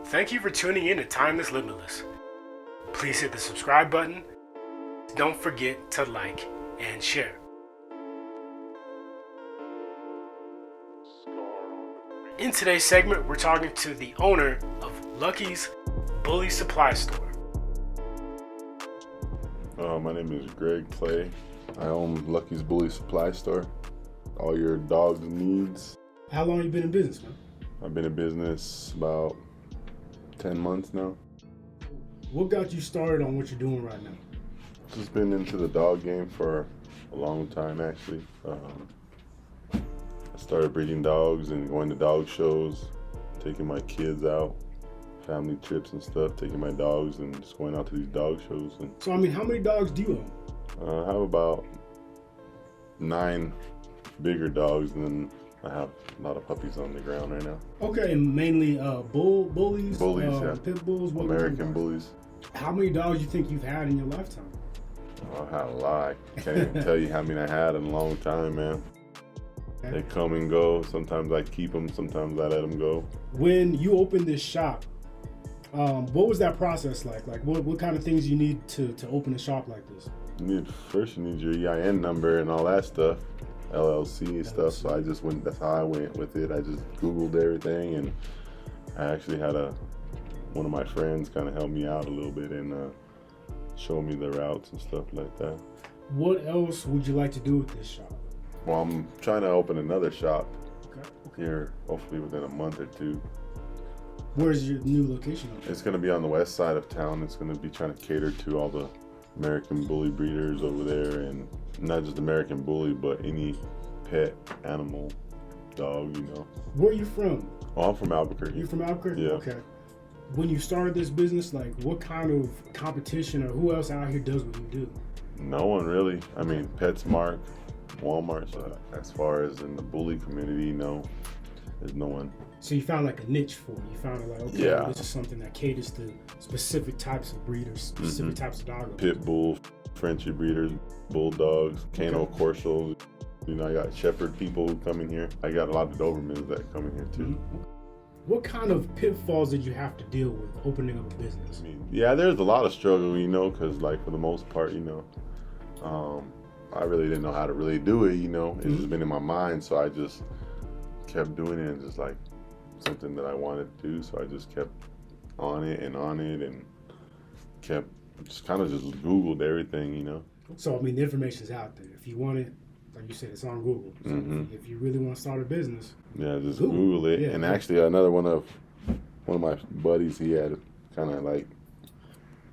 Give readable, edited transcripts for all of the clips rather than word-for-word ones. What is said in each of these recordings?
Thank you for tuning in to Time is Limitless. Please hit the subscribe button. Don't forget to like and share. In today's segment, we're talking to the owner of Lucky's Bully Supply Store. My name is Greg Clay. I own Lucky's Bully Supply Store. All your dog needs. How long have you been in business, man? I've been in business about 10 months now. What got you started on what you're doing right now? Just been into the dog game for a long time, actually. I started breeding dogs and going to dog shows, taking my kids out, family trips and stuff, taking my dogs and just going out to these dog shows. And So, how many dogs do you own? I have about 9 bigger dogs, and then I have a lot of puppies on the ground right now. Okay, and mainly bullies? Bullies, yeah. Pit bulls? What American bullies. How many dogs do you think you've had in your lifetime? I had a lot. I can't even tell you how many I had in a long time, man. Okay. They come and go. Sometimes I keep them, sometimes I let them go. When you opened this shop, what was that process like? Like, what kind of things you need to open a shop like this? First you need your EIN number and all that stuff, LLC and stuff. So I just went, that's how I went with it. I just Googled everything, and I actually had one of my friends kind of help me out a little bit and show me the routes and stuff like that. What else would you like to do with this shop? Well, I'm trying to open another shop Okay. here, hopefully within a month or two. Where's your new location? It's going to be on the west side of town. It's going to be trying to cater to all the American bully breeders over there, and not just American bully, but any pet animal, dog, you know. Where are you from? Oh, I'm from Albuquerque. You from Albuquerque? Yeah. Okay. When you started this business, like, what kind of competition or who else out here does what you do? No one really. PetSmart, Walmart. So as far as in the bully community, no, there's no one. So you found like a niche for it. You found it like, okay, Yeah. this is something that caters to specific types of breeders, specific types of dogs. Pit bull, Frenchie breeders, bulldogs, Cano Corsos. You know, I got shepherd people who come in here. I got a lot of Dobermans that come in here too. What kind of pitfalls did you have to deal with opening up a business? Yeah, there's a lot of struggle, you know, because like for the most part, you know, I really didn't know how to really do it, you know. It's just been in my mind, so I just kept doing it, and just like something that I wanted to do, so I just kept on it and kept just kind of just Googled everything, you know. So, the information's out there. If you want it, like you said, it's on Google. So if you really want to start a business, yeah, just Google it. Yeah, and actually, another one of my buddies, he had kind of like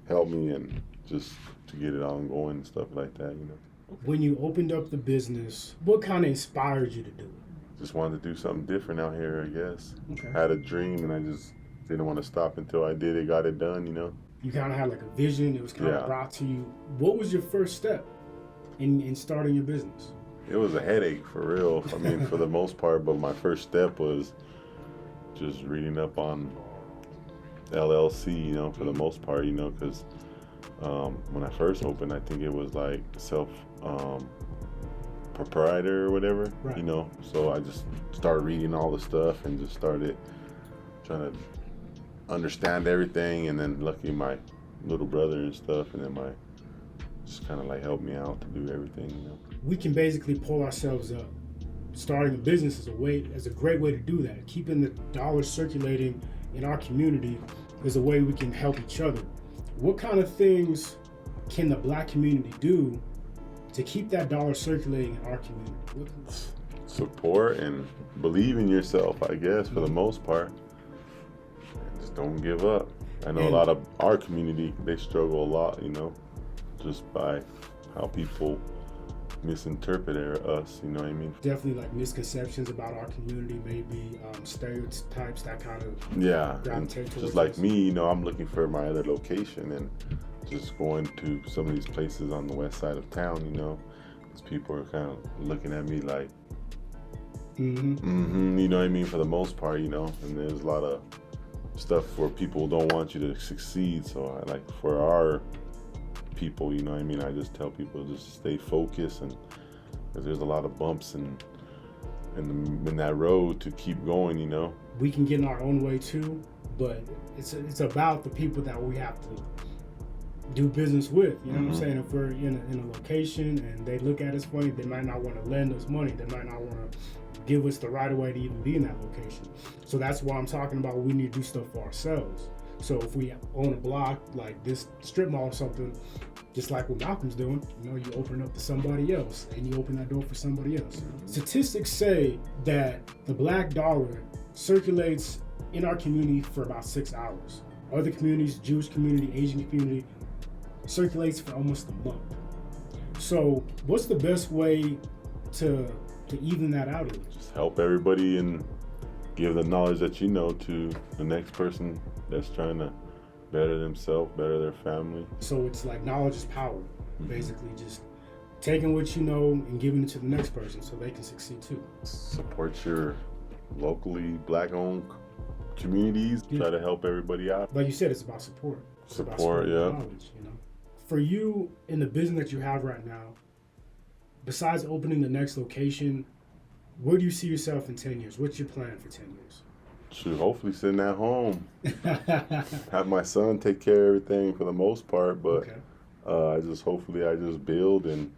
helped me and just to get it on going and stuff like that, you know. When you opened up the business, what kind of inspired you to do it? Just wanted to do something different out here, I guess. Okay. Had a dream, and I just didn't want to stop until I did it, got it done, you know. You kind of had like a vision. It was kind of Yeah. brought to you. What was your first step in starting your business? It was a headache, for real. For the most part, but my first step was just reading up on LLC, you know, for the most part, you know, because when I first opened, I think it was like proprietor or whatever, Right. you know. So I just started reading all the stuff and just started trying to understand everything. And then luckily my little brother and stuff, and then just kind of like helped me out to do everything, you know. We can basically pull ourselves up. Starting a business is a great way to do that. Keeping the dollars circulating in our community is a way we can help each other. What kind of things can the Black community do to keep that dollar circulating in our community? Support and believe in yourself, I guess, for the most part. And just don't give up. I know a lot of our community, they struggle a lot, you know, just by how people misinterpret us, you know what I mean? Definitely like misconceptions about our community, maybe stereotypes that kind of Yeah, and gravitate towards just like us. me, you know, I'm looking for my other location and just going to some of these places on the west side of town, you know, because people are kind of looking at me like, you know what I mean, for the most part, you know, and there's a lot of stuff where people don't want you to succeed, so I like for our people, you know what I mean, I just tell people to just stay focused, and because there's a lot of bumps and in that road to keep going, you know. We can get in our own way too, but it's about the people that we have to do business with. You know what I'm saying? If we're in a location and they look at us funny, they might not want to lend us money. They might not want to give us the right of way to even be in that location. So that's why I'm talking about we need to do stuff for ourselves. So if we own a block like this strip mall or something, just like what Malcolm's doing, you know, you open up to somebody else and you open that door for somebody else. Statistics say that the black dollar circulates in our community for about 6 hours. Other communities, Jewish community, Asian community, circulates for almost a month. So what's the best way to even that out? Just help everybody and give the knowledge that you know to the next person that's trying to better themselves, better their family. So it's like knowledge is power, basically just taking what you know and giving it to the next person so they can succeed too. Support your locally black-owned communities. Try to help everybody out. Like you said, it's about support. It's about Support, yeah. knowledge, you know. For you in the business that you have right now, besides opening the next location, where do you see yourself in 10 years? What's your plan for 10 years? Should hopefully sitting at home. Have my son take care of everything for the most part, but I just build and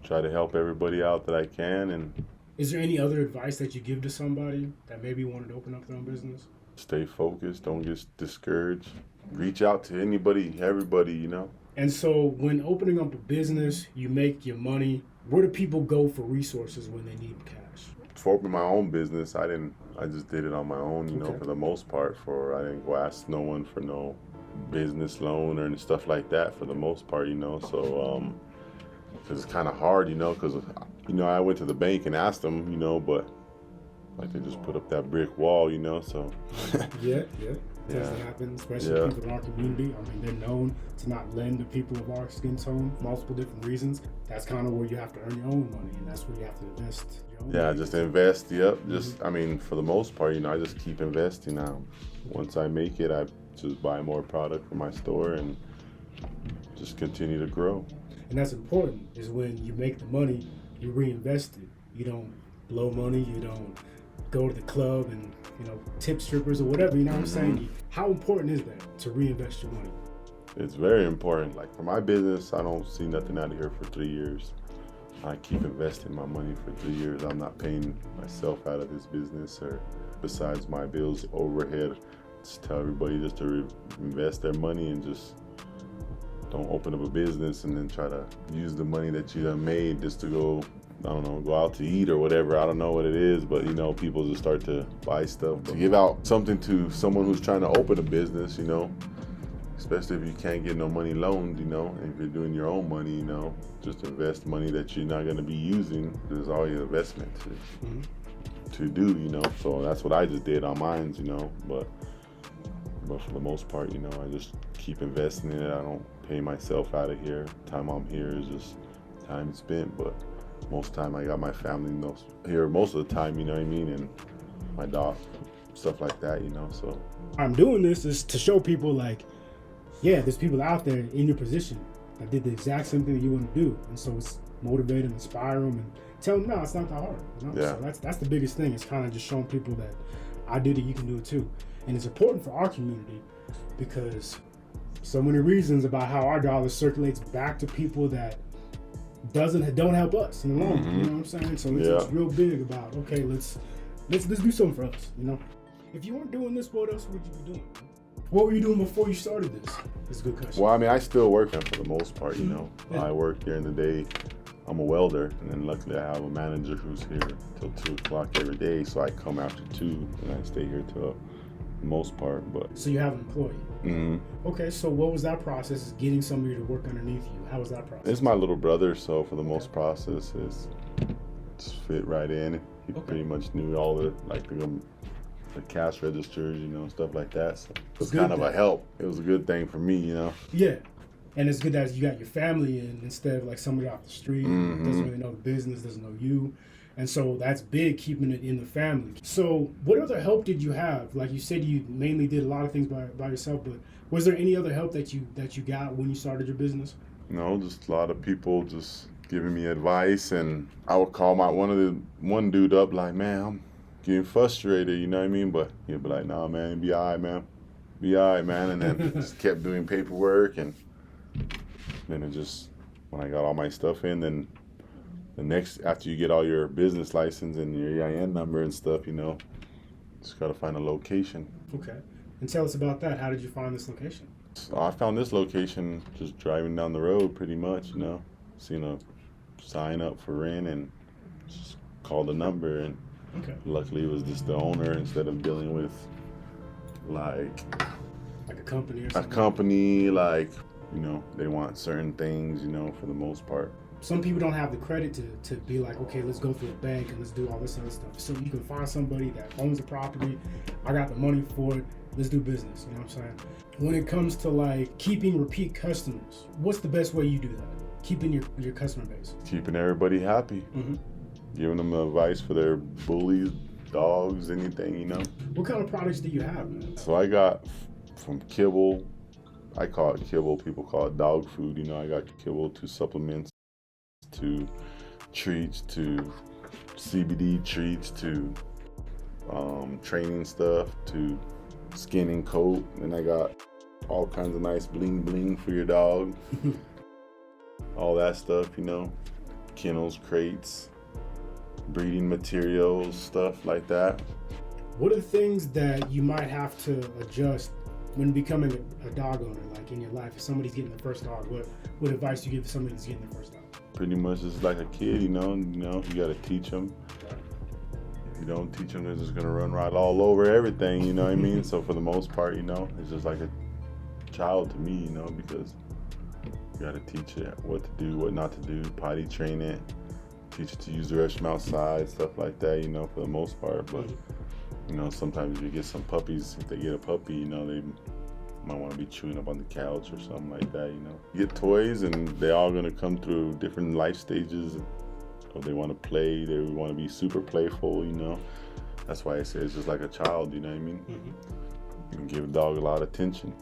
try to help everybody out that I can. And is there any other advice that you give to somebody that maybe wanted to open up their own business? Stay focused, don't get discouraged. Reach out to anybody, everybody, you know. And so when opening up a business, you make your money. Where do people go for resources when they need cash? For opening my own business, I just did it on my own, you know, for the most part. I didn't go ask no one for no business loan or stuff like that for the most part, you know. So, cause it's kind of hard, you know, cause, you know, I went to the bank and asked them, you know, but like they just put up that brick wall, you know, so. Yeah. Tends to happen, especially people in our community. I mean, they're known to not lend to people of our skin tone for multiple different reasons. That's kind of where you have to earn your own money, and that's where you have to invest your own money. Just invest, I mean, for the most part, you know, I just keep investing now. Once I make it, I just buy more product for my store and just continue to grow. And that's important, is when you make the money, you reinvest it. You don't blow money, you don't go to the club and, you know, tip strippers or whatever, you know what I'm saying? How important is that to reinvest your money? It's very important. Like for my business, I don't see nothing out of here for 3 years. I keep investing my money for 3 years. I'm not paying myself out of this business or besides my bills, overhead. Just tell everybody just to invest their money and just don't open up a business and then try to use the money that you done made just to go, I don't know, go out to eat or whatever. I don't know what it is, but you know, people just start to buy stuff. To give out something to someone who's trying to open a business, you know, especially if you can't get no money loaned, you know, and if you're doing your own money, you know, just invest money that you're not going to be using. There's all your investment to do, you know. So that's what I just did on mine, you know, but for the most part, you know, I just keep investing in it. I don't pay myself out of here. Time I'm here is just time spent, but most of the time I got my family here most of the time, you know what I mean, and my dog, stuff like that, you know. So I'm doing this is to show people like, yeah, there's people out there in your position that did the exact same thing that you want to do, and so it's motivate them, inspire them, and tell them, no, it's not that hard, you know. So that's the biggest thing. It's kind of just showing people that I did it, you can do it too. And it's important for our community because so many reasons about how our dollar circulates back to people that don't help us in the long run, you know what I'm saying? So it's real big about, okay, let's do something for us, you know? If you weren't doing this, what else would you be doing? What were you doing before you started this? That's a good question. Well, I mean, I still work for the most part, you know. I work during the day. I'm a welder, and then luckily I have a manager who's here till 2 o'clock every day, so I come after 2 and I stay here till the most part. But so you have an employee. Okay, so what was that process? Is getting somebody to work underneath you? How was that process? It's my little brother, so for the most process, it's just fit right in. He pretty much knew all the cash registers, you know, stuff like that. So it was kind of a help. It was a good thing for me, you know. Yeah, and it's good that you got your family in instead of like somebody off the street doesn't really know the business, doesn't know you. And so that's big, keeping it in the family. So what other help did you have? Like you said, you mainly did a lot of things by yourself, but was there any other help that you got when you started your business? No, just a lot of people just giving me advice, and I would call one dude up like, man, I'm getting frustrated, you know what I mean? But he'll be like, nah, man, be all right, man. Be all right, man. And then just kept doing paperwork. And then it just, when I got all my stuff in, then the next, after you get all your business license and your EIN number and stuff, you know, just got to find a location. Okay. And tell us about that. How did you find this location? So I found this location just driving down the road pretty much, you know, seen a sign up for rent and just called the number, and Okay. luckily it was just the owner instead of dealing with Like a company or a something? company, like, you know, they want certain things, you know, for the most part. Some people don't have the credit to be like, okay, let's go through a bank and let's do all this other stuff. So you can find somebody that owns the property. I got the money for it. Let's do business. You know what I'm saying? When it comes to like keeping repeat customers, what's the best way you do that? Keeping your customer base. Keeping everybody happy, Mm-hmm. giving them advice for their bullies, dogs, anything, you know. What kind of products do you have, man? So I got from kibble, I call it kibble, people call it dog food, you know. I got kibble to supplements, to treats, to CBD treats, to training stuff, to skin and coat. And I got all kinds of nice bling bling for your dog. All that stuff, you know. Kennels, crates, breeding materials, stuff like that. What are the things that you might have to adjust when becoming a dog owner, like in your life? If somebody's getting their first dog, what advice do you give to somebody who's getting their first dog? Pretty much it's like a kid, you know, you gotta teach them. If you don't teach them, they're just gonna run right all over everything, you know what I mean? So for the most part, you know, it's just like a child to me, you know, because you gotta teach it what to do, what not to do, potty train it, teach it to use the restroom outside, stuff like that, you know, for the most part. But, you know, sometimes if you get some puppies, if they get a puppy, you know, they might want to be chewing up on the couch or something like that, you know. You get toys and they're all going to come through different life stages. If they want to play, they want to be super playful, you know. That's why I say it's just like a child, you know what I mean? Mm-hmm. You can give a dog a lot of attention.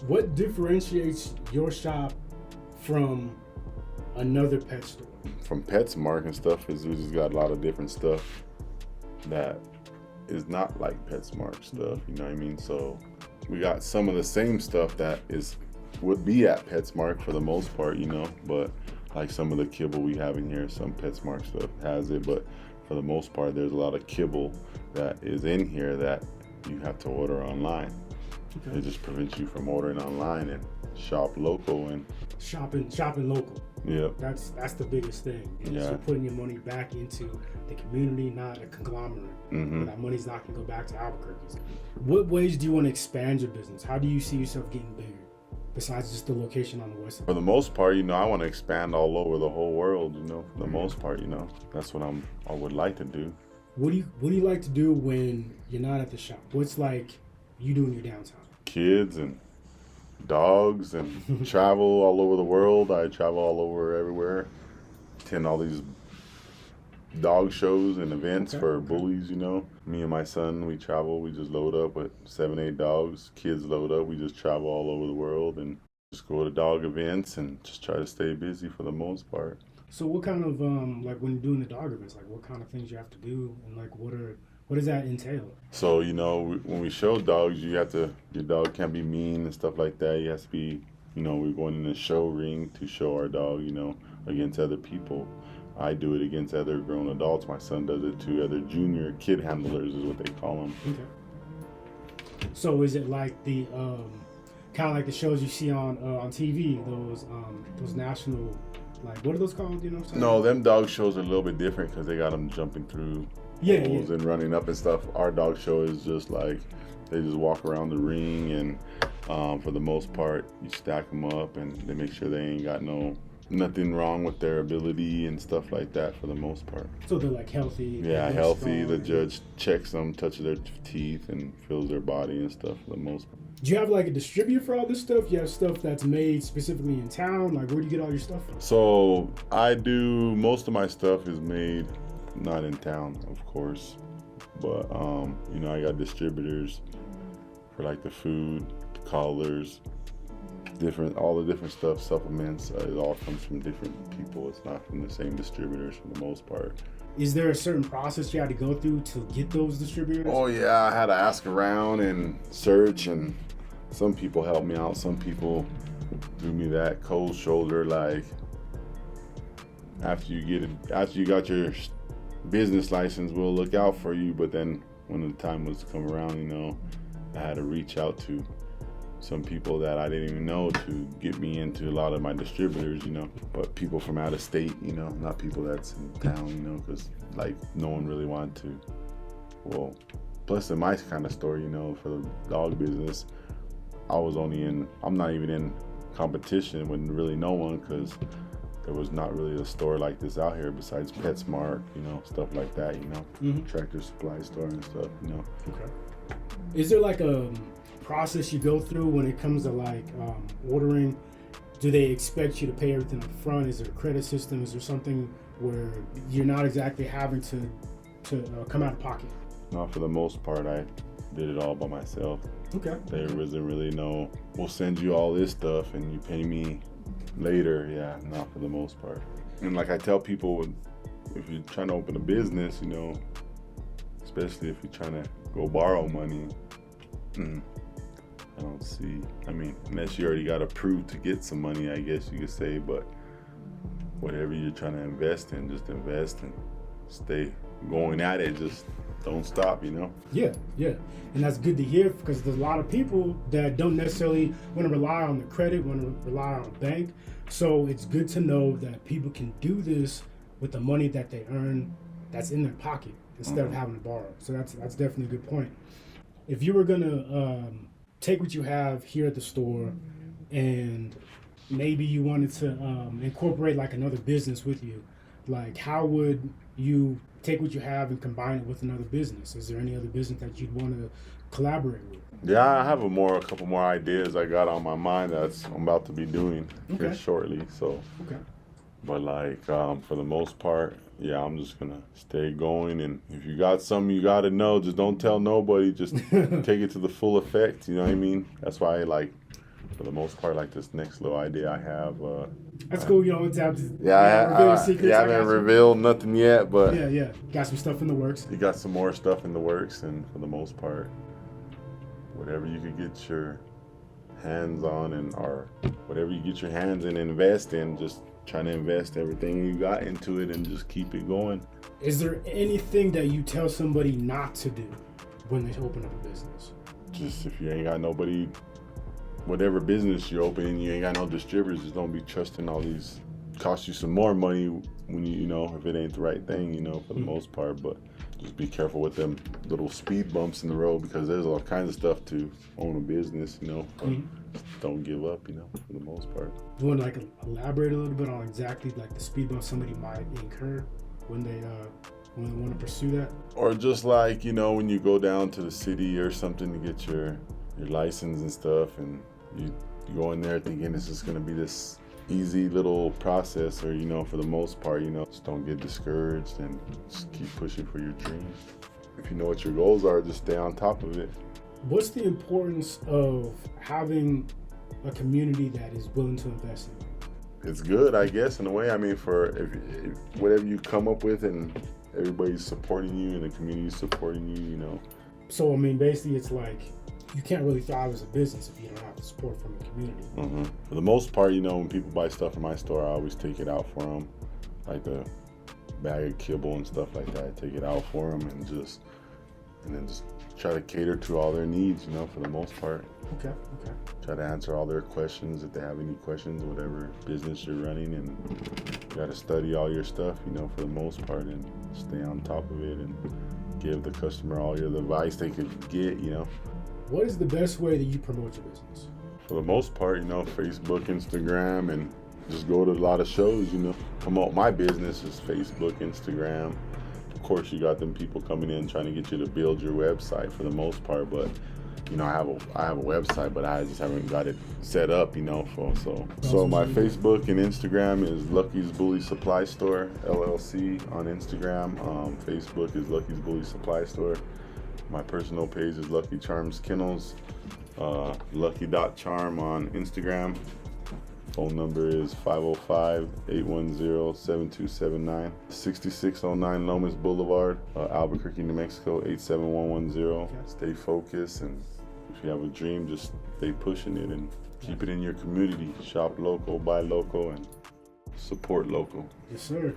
What differentiates your shop from another pet store? From PetSmart and stuff is we just got a lot of different stuff that is not like PetSmart stuff, you know what I mean? So we got some of the same stuff that would be at PetSmart for the most part, you know, but like some of the kibble we have in here, some PetSmart stuff has it, but for the most part, there's a lot of kibble that is in here that you have to order online. Okay. It just prevents you from ordering online and shop local and Shopping local. yeah. That's the biggest thing. Yeah. So putting your money back into the community, not a conglomerate. Mm-hmm. That money's not going to go back to Albuquerque. What ways do you want to expand your business? How do you see yourself getting bigger besides just the location on the west side? For the most part, you know, I want to expand all over the whole world, you know, for the most part, you know. That's what I would like to do. What do you like to do when you're not at the shop? What's like you do in your downtime? Kids and dogs and travel all over the world. I travel all over everywhere. Attend all these dog shows and events for bullies, you know. Me and my son, we travel. We just load up with 7-8 dogs. Kids load up. We just travel all over the world and just go to dog events and just try to stay busy for the most part. So what kind of like when you're doing the dog events, like what kind of things you have to do, and like what does that entail? So, you know, when we show dogs, your dog can't be mean and stuff like that. You have to be, you know, we're going in a show ring to show our dog, you know, against other people. I do it against other grown adults. My son does it to other junior kid handlers is what they call them. Okay. So is it like the kind of like the shows you see on TV, those national, like what are those called? You know what I'm saying? No, them dog shows are a little bit different because they got them jumping through holes and running up and stuff. Our dog show is just like they just walk around the ring and for the most part you stack them up and they make sure they ain't got nothing wrong with their ability and stuff like that for the most part. So they're like healthy. Yeah, healthy. The judge checks them, touches their teeth and feels their body and stuff for the most part. Do you have like a distributor for all this stuff? You have stuff that's made specifically in town? Like where do you get all your stuff from? So most of my stuff is made not in town, of course, but you know, I got distributors for like the food, the collars, all the different stuff, supplements. It all comes from different people. It's not from the same distributors for the most part. Is there a certain process you had to go through to get those distributors? Oh yeah, I had to ask around and search, and some people helped me out. Some people do me that cold shoulder, like after you got your business license, we'll look out for you. But then when the time was to come around, I had to reach out to some people that I didn't even know to get me into a lot of my distributors, but people from out of state, not people that's in town, because like no one really wanted to. Well, plus in my kind of store, for the dog business, I'm not even in competition with really no one, because there was not really a store like this out here besides PetSmart, stuff like that, Tractor Supply store and stuff, Okay. Is there like a process you go through when it comes to like ordering? Do they expect you to pay everything up front? Is there a credit system? Is there something where you're not exactly having to come out of pocket? No, for the most part, I did it all by myself. Okay. There wasn't really no, we'll send you all this stuff and you pay me later. Yeah, not for the most part. And like I tell people, if you're trying to open a business, especially if you're trying to go borrow money, I don't see, unless you already got approved to get some money, I guess you could say, but whatever you're trying to invest in, just invest and stay going at it. Just don't stop, Yeah. And that's good to hear, because there's a lot of people that don't necessarily want to rely on the credit, want to rely on a bank. So it's good to know that people can do this with the money that they earn that's in their pocket instead of having to borrow. So that's definitely a good point. If you were going to take what you have here at the store and maybe you wanted to incorporate like another business with you, like how would you take what you have and combine it with another business? Is there any other business that you'd want to collaborate with? Yeah, I have a couple more ideas I got on my mind that's I'm about to be doing here shortly. So, but like for the most part, yeah, I'm just gonna stay going. And if you got something you gotta know, just don't tell nobody. Just take it to the full effect. You know what I mean? That's why for the most part, like this next little idea I have. That's cool. It's I haven't revealed nothing yet, but yeah, got some stuff in the works. You got some more stuff in the works, and for the most part, whatever you could get your hands on or whatever you get your hands in, invest in. Just trying to invest everything you got into it and just keep it going. Is there anything that you tell somebody not to do when they open up a business? Just if you ain't got nobody, whatever business you're opening, you ain't got no distributors, just don't be trusting all these. Cost you some more money when if it ain't the right thing, for the most part. But just be careful with them little speed bumps in the road, because there's all kinds of stuff to own a business, Don't give up, for the most part. You want to elaborate a little bit on exactly like the speed bump somebody might incur when they want to pursue that? Or just like, when you go down to the city or something to get your license and stuff, and you go in there thinking it's just going to be this easy little process, or for the most part, just don't get discouraged and just keep pushing for your dreams. If you know what your goals are, just stay on top of it. What's the importance of having a community that is willing to invest in you? It's good, I guess, in a way. For if whatever you come up with and everybody's supporting you and the community's supporting you, So basically, it's like you can't really thrive as a business if you don't have the support from the community. For the most part, when people buy stuff from my store, I always take it out for them, like the bag of kibble and stuff like that. I take it out for them and then just try to cater to all their needs, for the most part. Okay. Try to answer all their questions if they have any questions, whatever business you're running, and you got to study all your stuff, for the most part, and stay on top of it and give the customer all the advice they could get, What is the best way that you promote your business? For the most part, Facebook, Instagram, and just go to a lot of shows, Promote my business is Facebook, Instagram. Of course, you got them people coming in trying to get you to build your website for the most part, but I have a website, but I just haven't got it set up, So my Facebook and Instagram is Lucky's Bully Supply Store LLC on Instagram. Facebook is Lucky's Bully Supply Store. My personal page is Lucky Charms Kennels, lucky.charm on Instagram. phone number is 505-810-7279. 6609 Lomas Boulevard, Albuquerque, New Mexico, 87110. Stay focused, and if you have a dream, just stay pushing it and keep it in your community. Shop local, buy local, and support local. Yes, sir.